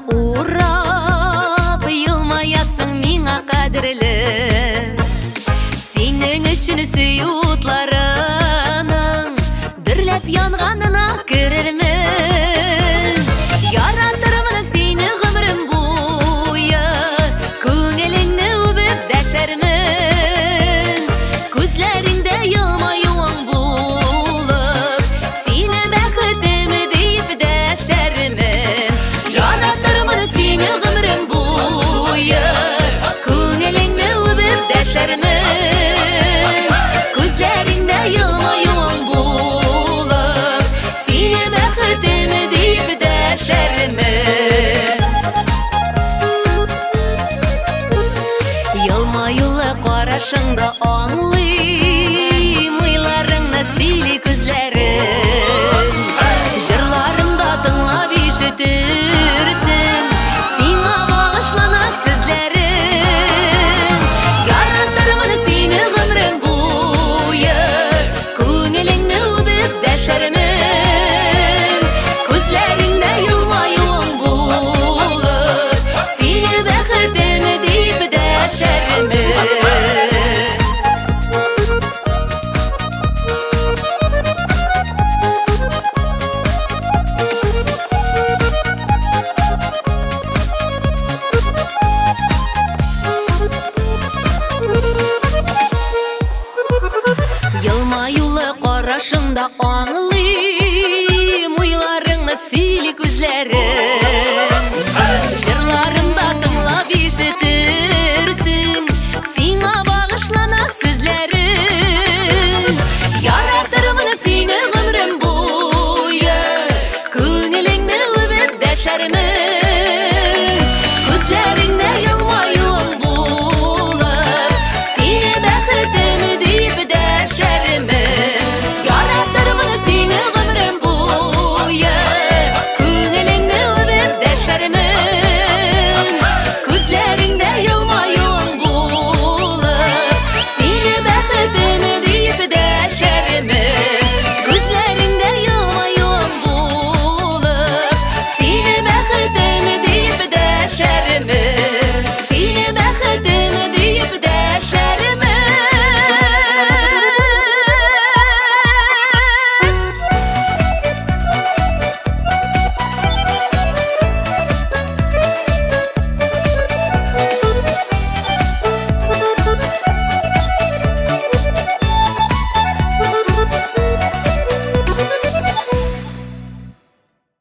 uğrap yılmayasın mine kadirlim. Senin üçün suyutlarının dirlep yanğanına girirmin. Yaratırımın seni gümrüm buyu, köngülünü öpüp deşermin. Gözlerinde yılmayuğun bulup seni bəxtim deyip deşermin. Yaratırımın seni gümrüm buyu, köngülünü öpüp deşermin. Gözlerinde yılmayuğun bulup seni bəxtim deyip deşermin. Yılmayılı qarашыңda anlayım uylarыңны sili күзләрің. Жырларымда тыңлап ишетүрсің сиңа бағышлана сүзләрің. Яратырмын сені гомрем буе, күңелеңне үбеп дәшәрмен. Күзләреңдә йылмаюың булып сине бәхетем дип дәшәрмен. Yılmayулы қарашыңда аңлыйм уйларыңны сөйле күзләрің.